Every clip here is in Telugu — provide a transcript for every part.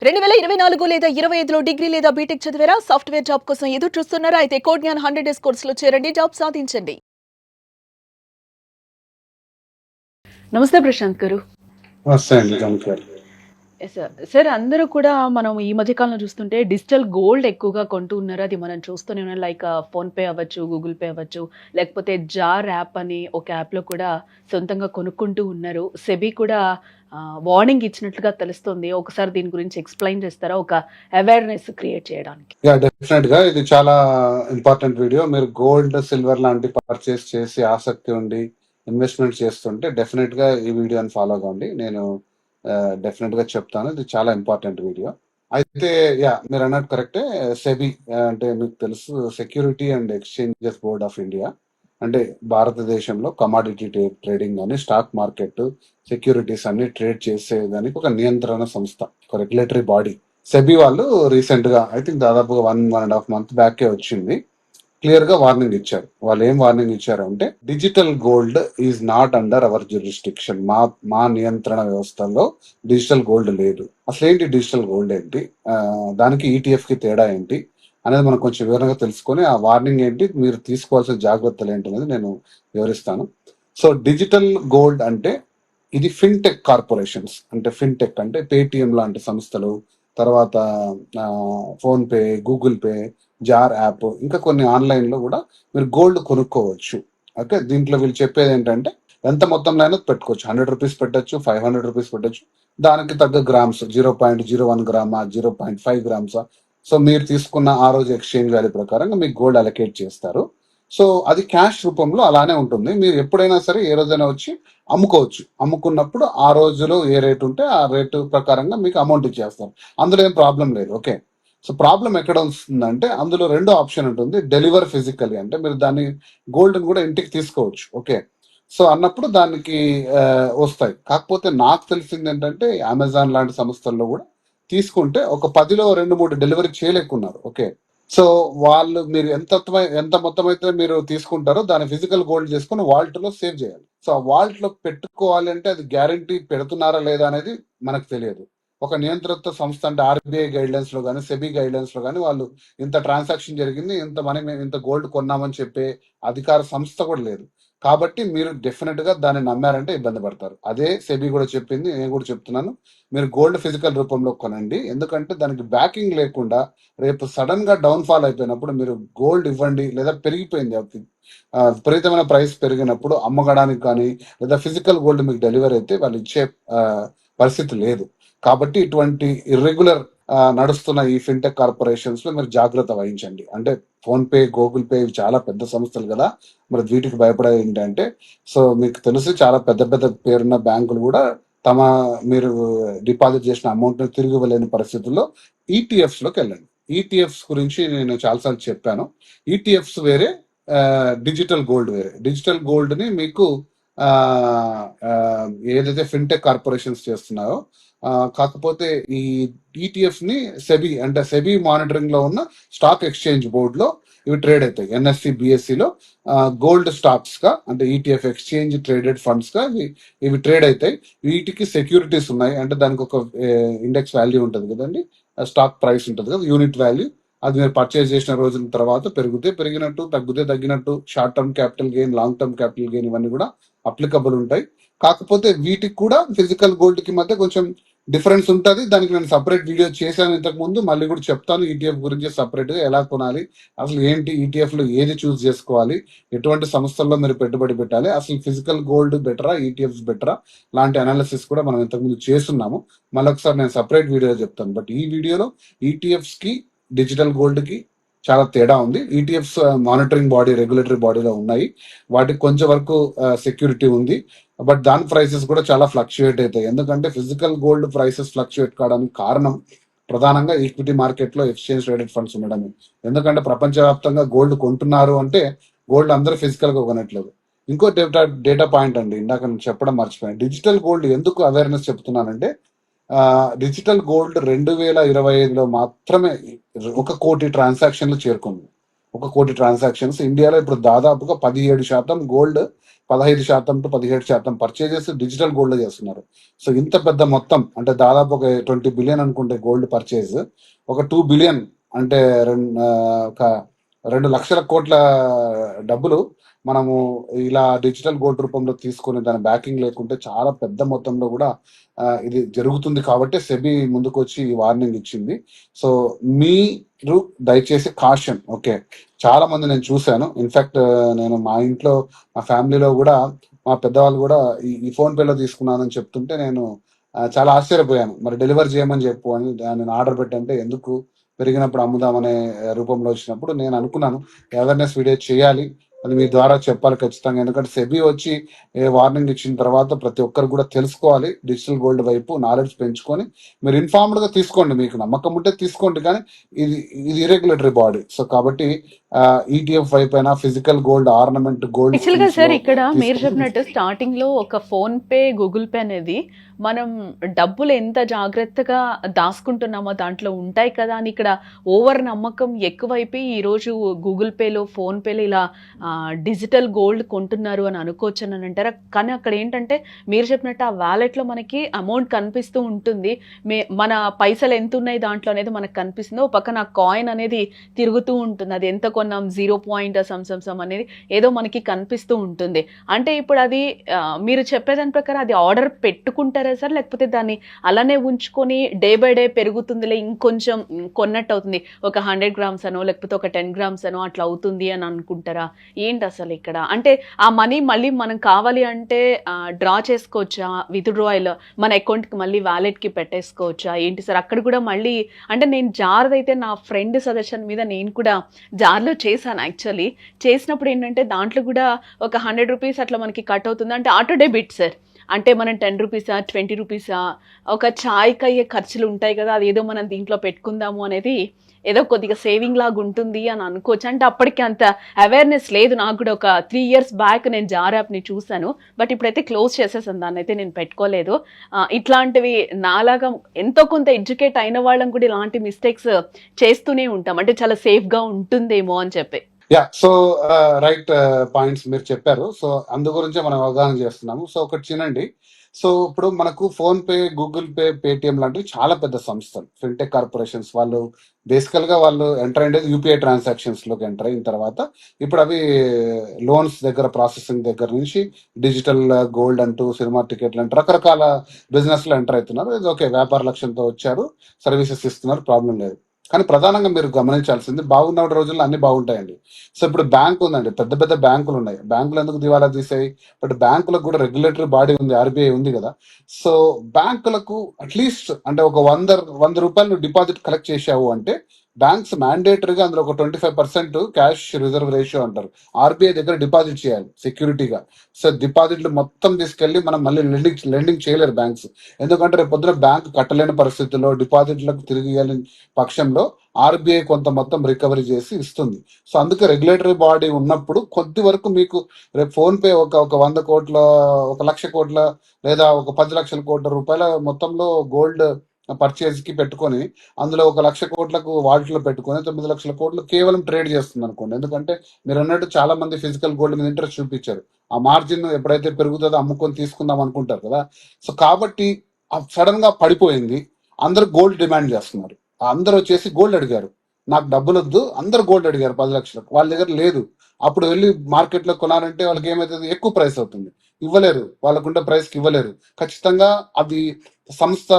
2024 లేదా 25లో డిగ్రీ లేదా బీటెక్ చదివారా? సాఫ్ట్‌వేర్ జాబ్ కోసం ఎదురు చూస్తున్నారా? అయితే కోడ్ జ్ఞాన్ 100 డేస్ కోర్సులో చేరండి. జాబ్ సాధించండి. నమస్తే ప్రశాంత్ గారు. వస్తే అండి నమస్కారం. Yes sir. సార్ అందరూ కూడా మనం ఈ మధ్య కాలంలో చూస్తుంటే డిజిటల్ గోల్డ్ ఎక్కువగా కొంటూ ఉన్నారు. అది మనం చూస్తూనే ఉన్నాం. లైక్ ఫోన్‌పే అవ్వచ్చు, గూగుల్ పే అవ్వచ్చు, లేకపోతే జార్ యాప్ అని ఒక యాప్‌లో కూడా సొంతంగా కొనుక్కుంటూ ఉన్నారు. సెబీ కూడా వార్నింగ్ ఇచ్చినట్లుగా తెలుస్తుంది. ఒకసారి దీని గురించి ఎక్స్‌ప్లెయిన్ చేస్తారా? ఒక అవేర్‌నెస్ క్రియేట్ చేయడానికి. డెఫినెట్‌గా ఇది చాలా ఇంపార్టెంట్ వీడియో. మీరు గోల్డ్, సిల్వర్ లాంటి పర్చేస్ చేసి ఆసక్తి ఉండి ఇన్వెస్ట్‌మెంట్ చేస్తుంటే డెఫినెట్‌గా ఈ వీడియోని ఫాలో అవ్వండి. నేను డెఫినెట్‌గా చెప్తాను. ఇది చాలా ఇంపార్టెంట్ వీడియో. అయితే మీరన్నట్టు కరెక్టే. సెబీ అంటే మీకు తెలుసు, security and exchanges board of India. అంటే భారతదేశంలో కమాడిటీ ట్రేడింగ్ అని, స్టాక్ మార్కెట్, సెక్యూరిటీస్ అన్ని ట్రేడ్ చేసేదానికి ఒక నియంత్రణ సంస్థ, ఒక రెగ్యులేటరీ బాడీ. సెబీ వాళ్ళు రీసెంట్ గా, ఐ థింక్ దాదాపుగా 1.5 month బ్యాకే వచ్చింది, క్లియర్ గా వార్నింగ్ ఇచ్చారు. వాళ్ళు ఏం వార్నింగ్ ఇచ్చారు అంటే, digital gold is not under hour jurisdiction. మా నియంత్రణ వ్యవస్థలో డిజిటల్ గోల్డ్ లేదు. అసలు ఏంటి డిజిటల్ గోల్డ్ ఏంటి, దానికి ఈటీఎఫ్ కి తేడా ఏంటి అనేది మనం కొంచెం వివరంగా తెలుసుకొని, ఆ వార్నింగ్ ఏంటి, మీరు తీసుకోవాల్సిన జాగ్రత్తలు ఏంటి అనేది నేను వివరిస్తాను. సో డిజిటల్ గోల్డ్ అంటే ఇది ఫిన్టెక్ కార్పొరేషన్స్, అంటే ఫిన్టెక్ అంటే పేటిఎం లాంటి సంస్థలు, తర్వాత PhonePe, Google Pay, Jar app, ఇంకా కొన్ని ఆన్లైన్ లో కూడా మీరు గోల్డ్ కొనుక్కోవచ్చు. ఓకే, దీంట్లో వీళ్ళు చెప్పేది ఏంటంటే, ఎంత మొత్తంలో అయినా పెట్టుకోవచ్చు. 100 రూపీస్ పెట్టచ్చు, 500 రూపీస్ పెట్టచ్చు. దానికి తగ్గ గ్రామ్స్, 0.01 గ్రామా, 0.5 గ్రామ్సా, సో మీరు తీసుకున్న ఆ రోజు ఎక్స్చేంజ్ వాల్యూ ప్రకారంగా మీకు గోల్డ్ అలొకేట్ చేస్తారు. సో అది క్యాష్ రూపంలో అలానే ఉంటుంది. మీరు ఎప్పుడైనా సరే ఏ రోజైనా వచ్చి అమ్ముకోవచ్చు. అమ్ముకున్నప్పుడు ఆ రోజులో ఏ రేట్ ఉంటే ఆ రేటు ప్రకారంగా మీకు అమౌంట్ ఇచ్చేస్తారు. అందులో ఏం ప్రాబ్లం లేదు. ఓకే, సో ప్రాబ్లం ఎక్కడ వస్తుందంటే, అందులో రెండో ఆప్షన్ ఉంటుంది, డెలివర్ ఫిజికల్లీ. అంటే మీరు దాన్ని గోల్డ్ కూడా ఇంటికి తీసుకోవచ్చు. ఓకే, సో అన్నప్పుడు దానికి వస్తాయి. కాకపోతే నాకు తెలిసింది ఏంటంటే, అమెజాన్ లాంటి సంస్థల్లో కూడా తీసుకుంటే ఒక 10లో 2-3 డెలివరీ చేయలేకున్నారు. ఓకే, సో వాళ్ళు, మీరు ఎంత మొత్తం అయితే మీరు తీసుకుంటారో దాని ఫిజికల్ గోల్డ్ చేసుకుని వాల్ట్ లో సేవ్ చేయాలి. సో ఆ వాల్ట్ లో పెట్టుకోవాలి అంటే, అది గ్యారంటీ పెడుతున్నారా లేదా అనేది మనకు తెలియదు. ఒక నియంత్రిత సంస్థ అంటే ఆర్బీఐ గైడ్ లైన్స్ లో కానీ, సెబీ గైడ్ లైన్స్ లో కానీ వాళ్ళు ఇంత ట్రాన్సాక్షన్ జరిగింది, ఇంత మనీ మేము ఇంత గోల్డ్ కొన్నామని చెప్పే అధికార సంస్థ కూడా లేదు. కాబట్టి మీరు డెఫినెట్ గా దాన్ని నమ్మారంటే ఇబ్బంది పడతారు. అదే సెబీ కూడా చెప్పింది, నేను కూడా చెప్తున్నాను. మీరు గోల్డ్ ఫిజికల్ రూపంలో కొనండి. ఎందుకంటే దానికి బ్యాకింగ్ లేకుండా రేపు సడన్ గా డౌన్ ఫాల్ అయిపోయినప్పుడు మీరు గోల్డ్ ఇవ్వండి, లేదా పెరిగిపోయింది విపరీతమైన ప్రైస్ పెరిగినప్పుడు అమ్మగడానికి కానీ, లేదా ఫిజికల్ గోల్డ్ మీకు డెలివరీ అయితే వాళ్ళు ఇచ్చే పరిస్థితి లేదు. కాబట్టి ఇటువంటి ఇర్రెగ్యులర్ నడుస్తున్న ఈ ఫిన్టెక్ కార్పొరేషన్స్ లో మీరు జాగ్రత్త వహించండి. అంటే ఫోన్ పే, గూగుల్ పే ఇవి చాలా పెద్ద సంస్థలు కదా, మరి వీటికి భయపడేది ఏంటంటే, సో మీకు తెలుసు, చాలా పెద్ద పెద్ద పేరున్న బ్యాంకులు కూడా మీరు డిపాజిట్ చేసిన అమౌంట్ ని తిరిగి ఇవ్వలేని పరిస్థితుల్లో ఈటీఎఫ్స్ లోకి వెళ్ళండి. ఈటీఎఫ్స్ గురించి నేను చాలాసార్లు చెప్పాను. ఈటీఎఫ్స్ వేరే, డిజిటల్ గోల్డ్ వేరే. డిజిటల్ గోల్డ్ ని మీకు ఆ, ఆ, ఏదైతే ఫిన్టెక్ కార్పొరేషన్స్ చేస్తున్నాయో, కాకపోతే ఈ ఈటీఎఫ్ ని సెబీ, అంటే సెబీ మానిటరింగ్ లో ఉన్న స్టాక్ ఎక్స్చేంజ్ బోర్డ్ లో ఇవి ట్రేడ్ అవుతాయి. ఎన్ఎస్సి, బిఎస్సి లో గోల్డ్ స్టాక్స్ గా, అంటే ఈటీఎఫ్ ఎక్స్చేంజ్ ట్రేడెడ్ ఫండ్స్ గా ఇవి ట్రేడ్ అవుతాయి. వీటికి సెక్యూరిటీస్ ఉన్నాయి. అంటే దానికి ఒక ఇండెక్స్ వాల్యూ ఉంటుంది కదండి, స్టాక్ ప్రైస్ ఉంటుంది కదా, యూనిట్ వాల్యూ. అది మీరు పర్చేజ్ చేసిన రోజుల తర్వాత పెరిగితే పెరిగినట్టు, తగ్గితే తగ్గినట్టు, short term capital gain, long term capital gain, ఇవన్నీ కూడా అప్లికబుల్ ఉంటాయి. కాకపోతే వీటికి కూడా ఫిజికల్ గోల్డ్ కి మధ్య కొంచెం డిఫరెన్స్ ఉంటుంది. దానికి నేను సపరేట్ వీడియో చేశాను ఇంతకు ముందు, మళ్ళీ కూడా చెప్తాను. ఈటీఎఫ్ గురించి సపరేట్ గా ఎలా కొనాలి, అసలు ఏంటి ఈటీఎఫ్ లో ఏది చూస్ చేసుకోవాలి, ఎటువంటి సంస్థల్లో మీరు పెట్టుబడి పెట్టాలి, అసలు ఫిజికల్ గోల్డ్ బెటరా, ఈటీఎఫ్స్ బెటరా, లాంటి అనాలిసిస్ కూడా మనం ఇంతకు ముందు చేస్తున్నాము. మళ్ళీ ఒకసారి నేను సపరేట్ వీడియో చెప్తాను. బట్ ఈ వీడియోలో ఈటీఎఫ్స్ కి, డిజిటల్ గోల్డ్ కి చాలా తేడా ఉంది. ఈటీఎఫ్స్ మానిటరింగ్ బాడీ, రెగ్యులేటరీ బాడీలో ఉన్నాయి. వాటికి కొంచెం వరకు సెక్యూరిటీ ఉంది. బట్ దాని ప్రైసెస్ కూడా చాలా ఫ్లక్చుయేట్ అవుతాయి. ఎందుకంటే ఫిజికల్ గోల్డ్ ప్రైసెస్ ఫ్లక్చుయేట్ కావడానికి కారణం ప్రధానంగా ఈక్విటీ మార్కెట్ లో ఎక్స్చేంజ్ ట్రేడెడ్ ఫండ్స్ ఉండడమే. ఎందుకంటే ప్రపంచవ్యాప్తంగా గోల్డ్ కొంటున్నారు అంటే, గోల్డ్ అందరూ ఫిజికల్ గా కొనట్లేదు. ఇంకో డేటా పాయింట్ అండి, ఇందాక నేను చెప్పడం మర్చిపోయాను. డిజిటల్ గోల్డ్ ఎందుకు అవేర్నెస్ చెప్తున్నానంటే, డిజిటల్ గోల్డ్ 2025లో మాత్రమే 1 కోటి ట్రాన్సాక్షన్లు చేరుకుంది. 1 కోటి ట్రాన్సాక్షన్స్. ఇండియాలో ఇప్పుడు దాదాపుగా 17% gold, 15% to 17% purchases digital gold చేస్తున్నారు. సో ఇంత పెద్ద మొత్తం అంటే దాదాపు ఒక 20 బిలియన్ అనుకుంటే గోల్డ్ పర్చేజ్, ఒక 2 బిలియన్ అంటే ఒక 2 లక్షల కోట్ల డబ్బులు మనము ఇలా డిజిటల్ గోల్డ్ రూపంలో తీసుకొని దాని బ్యాకింగ్ లేకుంటే చాలా పెద్ద మొత్తంలో కూడా ఇది జరుగుతుంది. కాబట్టి సెబీ ముందుకు వచ్చి ఈ వార్నింగ్ ఇచ్చింది. సో మీరు దయచేసి కాషన్. ఓకే, చాలా మంది నేను చూశాను. ఇన్ఫాక్ట్ నేను మా ఇంట్లో మా ఫ్యామిలీలో కూడా మా పెద్దవాళ్ళు కూడా ఈ ఫోన్ పేలో తీసుకున్నానని చెప్తుంటే నేను చాలా ఆశ్చర్యపోయాను. మరి డెలివర్ చేయమని చెప్పు అని నేను ఆర్డర్ పెట్టంటే ఎందుకు, పెరిగినప్పుడు అమ్ముదామనే రూపంలో వచ్చినప్పుడు నేను అనుకున్నాను అవేర్నెస్ వీడియో చేయాలి, అది మీ ద్వారా చెప్పాలి ఖచ్చితంగా. ఎందుకంటే సెబీ వచ్చి వార్నింగ్ ఇచ్చిన తర్వాత ప్రతి ఒక్కరు కూడా తెలుసుకోవాలి డిజిటల్ గోల్డ్ వైపు నాలెడ్జ్ పెంచుకొని మీరు ఇన్ఫార్మ్డ్ గా తీసుకోండి. మీకు నమ్మకం ఉంటే తీసుకోండి, కానీ ఇది ఇది ఇరెగ్యులేటరీ బాడీ. సో కాబట్టి ఈటీఎఫ్ వైపు అయినా ఫిజికల్ గోల్డ్, ఆర్నమెంట్ గోల్డ్ యాక్చువల్గా స్కీమ్స్ సార్ లో ఇక్కడ మీరు తీసుకుంటే చెప్పినట్టు స్టార్టింగ్ లో ఒక ఫోన్ పే గూగుల్ పే అనేది మనం డబ్బులు ఎంత జాగ్రత్తగా దాచుకుంటున్నామో దాంట్లో ఉంటాయి కదా అని ఇక్కడ ఓవర్ నమ్మకం ఎక్కువైపోయి ఈరోజు గూగుల్ పేలో ఫోన్ పేలో ఇలా డిజిటల్ గోల్డ్ కొంటున్నారు అని అనుకోవచ్చు అని అంటారా? కానీ అక్కడ ఏంటంటే మీరు చెప్పినట్టు ఆ వ్యాలెట్లో మనకి అమౌంట్ కనిపిస్తూ ఉంటుంది, మన పైసలు ఎంత ఉన్నాయి దాంట్లో అనేది మనకు కనిపిస్తుంది. ఓ పక్కన కాయిన్ అనేది తిరుగుతూ ఉంటుంది, అది ఎంత కొన్నాం 0. సమ్ అనేది ఏదో మనకి కనిపిస్తూ ఉంటుంది. అంటే ఇప్పుడు అది మీరు చెప్పేదాని ప్రకారం అది ఆర్డర్ పెట్టుకుంటారా సార్, లేకపోతే దాన్ని అలానే ఉంచుకొని డే బై డే పెరుగుతుందిలే ఇంకొంచెం కొన్నట్టు అవుతుంది, ఒక 100 గ్రామ్స్ అనో లేకపోతే ఒక 10 గ్రామ్స్ అనో అట్లా అవుతుంది అని అనుకుంటారా? ఏంటి అసలు ఇక్కడ? అంటే ఆ మనీ మళ్ళీ మనం కావాలి అంటే డ్రా చేసుకోవచ్చా, విత్డ్రాయల్ మన అకౌంట్కి మళ్ళీ వ్యాలెట్కి పెట్టేసుకోవచ్చా ఏంటి సార్? అక్కడ కూడా మళ్ళీ అంటే నేను జార్ది అయితే నా ఫ్రెండ్ సజెషన్ మీద నేను కూడా జార్లో చేశాను. యాక్చువల్లీ చేసినప్పుడు ఏంటంటే దాంట్లో కూడా ఒక 100 రూపీస్ అట్లా మనకి కట్ అవుతుంది. అంటే ఆటో డెబిట్ సార్, అంటే మనం 10 రూపీసా 20 రూపీసా ఒక ఛాయ్కి అయ్యే ఖర్చులు ఉంటాయి కదా, అది ఏదో మనం దీంట్లో పెట్టుకుందాము అనేది ఏదో కొద్దిగా సేవింగ్ లాగా ఉంటుంది అని అనుకోవచ్చు. అంటే అప్పటికి అంత అవేర్నెస్ లేదు నాకు కూడా. ఒక 3 years బ్యాక్ నేను జార్ యాప్ని చూశాను, బట్ ఇప్పుడైతే క్లోజ్ చేసేసాను, దాన్ని అయితే నేను పెట్టుకోలేదు. ఇట్లాంటివి నాలాగా ఎంతో కొంత ఎడ్యుకేట్ అయిన వాళ్ళం కూడా ఇలాంటి మిస్టేక్స్ చేస్తూనే ఉంటాం, అంటే చాలా సేఫ్గా ఉంటుందేమో అని చెప్పి. యా, సో రైట్ పాయింట్స్ మీరు చెప్పారు. సో అందు గురించే మనం అవగాహన చేస్తున్నాము. సో ఒకటి చినండి. సో ఇప్పుడు మనకు phone pay, Google pay, Paytm లాంటివి చాలా పెద్ద సంస్థలు, ఫిన్టెక్ కార్పొరేషన్స్. వాళ్ళు బేసికల్ గా వాళ్ళు ఎంటర్ అయ్యేది యూపీఐ ట్రాన్సాక్షన్స్ లోకి ఎంటర్ అయిన తర్వాత ఇప్పుడు అవి లోన్స్ దగ్గర, ప్రాసెసింగ్ దగ్గర నుంచి డిజిటల్ గోల్డ్ అంటూ, సినిమా టికెట్లు అంటూ రకరకాల బిజినెస్ లో ఎంటర్ అవుతున్నారు. ఇది ఓకే, వ్యాపార లక్ష్యంతో వచ్చారు, సర్వీసెస్ ఇస్తున్నారు, ప్రాబ్లం లేదు. కానీ ప్రధానంగా మీరు గమనించాల్సింది, బాగున్న రోజుల్లో అన్ని బాగుంటాయండి. సో ఇప్పుడు బ్యాంక్ ఉందండి, పెద్ద పెద్ద బ్యాంకులు ఉన్నాయి. బ్యాంకులు ఎందుకు దివాలా తీసాయి? బట్ బ్యాంకులకు కూడా రెగ్యులేటరీ బాడీ ఉంది, ఆర్బీఐ ఉంది కదా. సో బ్యాంకులకు అట్లీస్ట్ అంటే ఒక 100 రూపాయలు డిపాజిట్ కలెక్ట్ చేశావు అంటే బ్యాంక్స్ మ్యాండేటరీగా అందులో ఒక 25% క్యాష్ రిజర్వ్ రేషియో అంటారు, ఆర్బీఐ దగ్గర డిపాజిట్ చేయాలి సెక్యూరిటీగా. సో డిపాజిట్లు మొత్తం తీసుకెళ్లి మనం మళ్ళీ లెండింగ్ చేయలేరు బ్యాంక్స్. ఎందుకంటే రేపు పొద్దున బ్యాంక్ కట్టలేని పరిస్థితుల్లో డిపాజిట్లకు తిరిగి ఇవ్వలేని పక్షంలో ఆర్బీఐ కొంత మొత్తం రికవరీ చేసి ఇస్తుంది. సో అందుకే రెగ్యులేటరీ బాడీ ఉన్నప్పుడు కొద్ది వరకు మీకు రేపు ఫోన్ పే ఒక 100 కోట్ల, 1 లక్ష కోట్ల లేదా ఒక 10 లక్షల కోట్ల రూపాయల మొత్తంలో గోల్డ్ పర్చేజ్ కి పెట్టుకొని అందులో 1 లక్ష కోట్లకు వాటిలో పెట్టుకొని 9 లక్షల కోట్లు కేవలం ట్రేడ్ చేస్తుంది అనుకోండి. ఎందుకంటే మీరు అన్నట్టు చాలా మంది ఫిజికల్ గోల్డ్ మీద ఇంట్రెస్ట్ చూపించారు. ఆ మార్జిన్ ఎప్పుడైతే పెరుగుతుందో అమ్ముకొని తీసుకుందాం అనుకుంటారు కదా. సో కాబట్టి సడన్ గా పడిపోయింది, అందరూ గోల్డ్ డిమాండ్ చేస్తున్నారు. అందరూ వచ్చేసి గోల్డ్ అడిగారు, నాకు డబ్బులు వద్దు, అందరు గోల్డ్ అడిగారు 10 లక్షలకు. వాళ్ళ దగ్గర లేదు. అప్పుడు వెళ్ళి మార్కెట్ లో కొనాలంటే వాళ్ళకి ఏమైతుంది, ఎక్కువ ప్రైస్ అవుతుంది, ఇవ్వలేరు, వాళ్ళకుంటే ప్రైస్కి ఇవ్వలేరు. ఖచ్చితంగా అది సంస్థ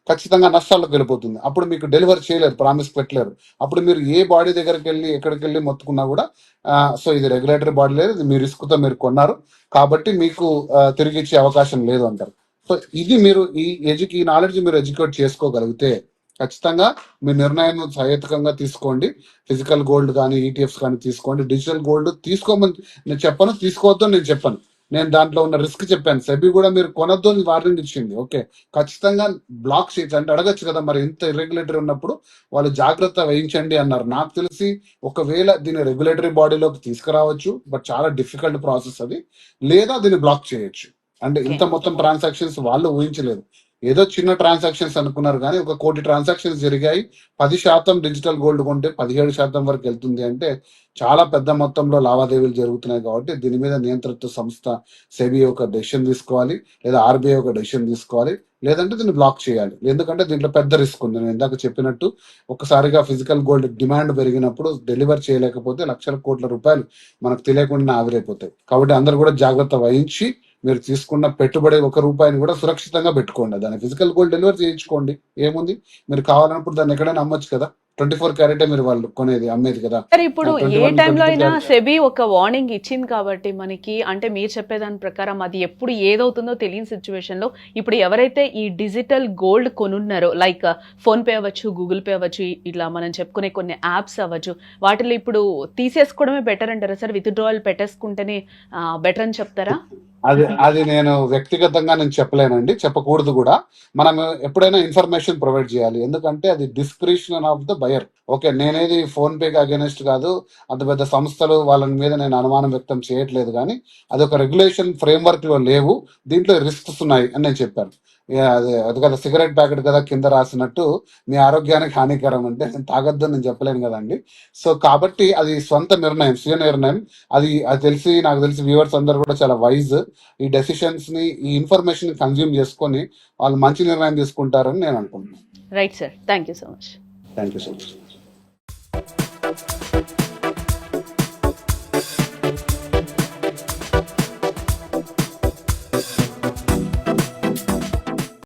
ఖచ్చితంగా నష్టాల్లోకి వెళ్ళిపోతుంది. అప్పుడు మీకు డెలివరీ చేయలేరు, ప్రామిస్ పెట్టలేరు. అప్పుడు మీరు ఏ బాడీ దగ్గరికి వెళ్ళి ఎక్కడికి వెళ్ళి మొత్తుకున్నా కూడా సో ఇది రెగ్యులేటరీ బాడీ లేదు, ఇది మీ రిస్క్ తో మీరు కొన్నారు కాబట్టి మీకు తిరిగి ఇచ్చే అవకాశం లేదు అంటారు. సో ఇది మీరు ఈ నాలెడ్జ్ మీరు ఎడ్యుకేట్ చేసుకోగలిగితే ఖచ్చితంగా మీ నిర్ణయం సహేతుకంగా తీసుకోండి. ఫిజికల్ గోల్డ్ కానీ ఈటీఎఫ్స్ కానీ తీసుకోండి. డిజిటల్ గోల్డ్ తీసుకోమని నేను చెప్పను, తీసుకోవద్దు నేను చెప్పను. నేను దాంట్లో ఉన్న రిస్క్ చెప్పాను. సెబీ కూడా మీరు కొనొద్దు అని వార్నింగ్ ఇచ్చింది. ఓకే, ఖచ్చితంగా బ్లాక్ చేయొచ్చు అంటే అడగచ్చు కదా, మరి ఇంత ఇర్రెగ్యులేటరీ ఉన్నప్పుడు వాళ్ళు జాగ్రత్త వహించండి అన్నారు. నాకు తెలిసి ఒకవేళ దీన్ని రెగ్యులేటరీ బాడీలోకి తీసుకురావచ్చు, బట్ చాలా డిఫికల్ట్ ప్రాసెస్ అది, లేదా దీన్ని బ్లాక్ చేయొచ్చు. అంటే ఇంత మొత్తం ట్రాన్సాక్షన్స్ వాళ్ళు ఊహించలేదు. ఏదో చిన్న ట్రాన్సాక్షన్స్ అనుకున్నారు కానీ 1 కోటి ట్రాన్సాక్షన్స్ జరిగాయి, 10% డిజిటల్ గోల్డ్ కొంటే 17% వరకు వెళ్తుంది అంటే చాలా పెద్ద మొత్తంలో లావాదేవీలు జరుగుతున్నాయి. కాబట్టి దీని మీద నియంత్రిత సంస్థ సెబీ ఒక డెసిషన్ తీసుకోవాలి, లేదా ఆర్బీఐ ఒక డెసిషన్ తీసుకోవాలి, లేదంటే దీన్ని బ్లాక్ చేయాలి. ఎందుకంటే దీంట్లో పెద్ద రిస్క్ ఉంది. నేను ఇందాక చెప్పినట్టు ఒక్కసారిగా ఫిజికల్ గోల్డ్ డిమాండ్ పెరిగినప్పుడు డెలివర్ చేయలేకపోతే లక్షల కోట్ల రూపాయలు మనకు తెలియకుండా ఆవిరైపోతాయి. కాబట్టి అందరూ కూడా జాగ్రత్త వహించి మీరు తీసుకున్న పెట్టుబడి 1 రూపాయిని కూడా సురక్షితంగా పెట్టుకోండి. దాన్ని ఫిజికల్ గోల్డ్ డెలివర్ చేయించుకోండి, ఏముంది. మీరు కావాలన్నప్పుడు దాన్ని ఎక్కడైనా అమ్మొచ్చు కదా. 24 క్యారెటే మీరు వాళ్ళు కొనేది అమ్మేది కదా. సార్ ఇప్పుడు ఏ 21, టైంలో 22 అయినా క్యారెట్. సెబీ ఒక వార్నింగ్ ఇచ్చింది కాబట్టి మనకి, అంటే మీరు చెప్పేదాని ప్రకారం అది ఎప్పుడు ఏదవుతుందో తెలియని సిచ్యువేషన్ లో ఇప్పుడు ఎవరైతే ఈ డిజిటల్ గోల్డ్ కొనున్నారో, లైక్ ఫోన్ పే అవ్వచ్చు, గూగుల్ పే అవ్వచ్చు, ఇట్లా మనం చెప్పుకునే కొన్ని యాప్స్ అవ్వచ్చు, వాటిలో ఇప్పుడు తీసేసుకోవడమే బెటర్ అంటారా సార్? విత్డ్రావల్ పెట్టేసుకుంటేనే బెటర్ అని చెప్తారా? అది నేను వ్యక్తిగతంగా నేను చెప్పలేనండి, చెప్పకూడదు కూడా. మనం ఎప్పుడైనా ఇన్ఫర్మేషన్ ప్రొవైడ్ చేయాలి, ఎందుకంటే అది description of the buyer. Okay, నేనేది ఫోన్ పేకి అగేనెస్ట్ కాదు, అంత పెద్ద సంస్థలు వాళ్ళ మీద నేను అనుమానం వ్యక్తం చేయట్లేదు, కానీ అది ఒక రెగ్యులేషన్ ఫ్రేమ్వర్క్ లో లేవు, దీంట్లో రిస్క్స్ ఉన్నాయి అని నేను చెప్పాను. అది కదా సిగరెట్ ప్యాకెట్ కదా కింద రాసినట్టు మీ ఆరోగ్యానికి హానికరం అంటే నేను తాగొద్దని నేను చెప్పలేను కదండి. సో కాబట్టి అది స్వంత నిర్ణయం, స్వీయ నిర్ణయం. అది నాకు తెలిసి వ్యూవర్స్ అందరు కూడా చాలా వైజ్. ఈ డెసిషన్స్ ని, ఈ ఇన్ఫర్మేషన్ కన్జ్యూమ్ చేసుకొని వాళ్ళు మంచి నిర్ణయం తీసుకుంటారని నేను అనుకుంటున్నాను. Right sir, thank you so much. Thank you so much.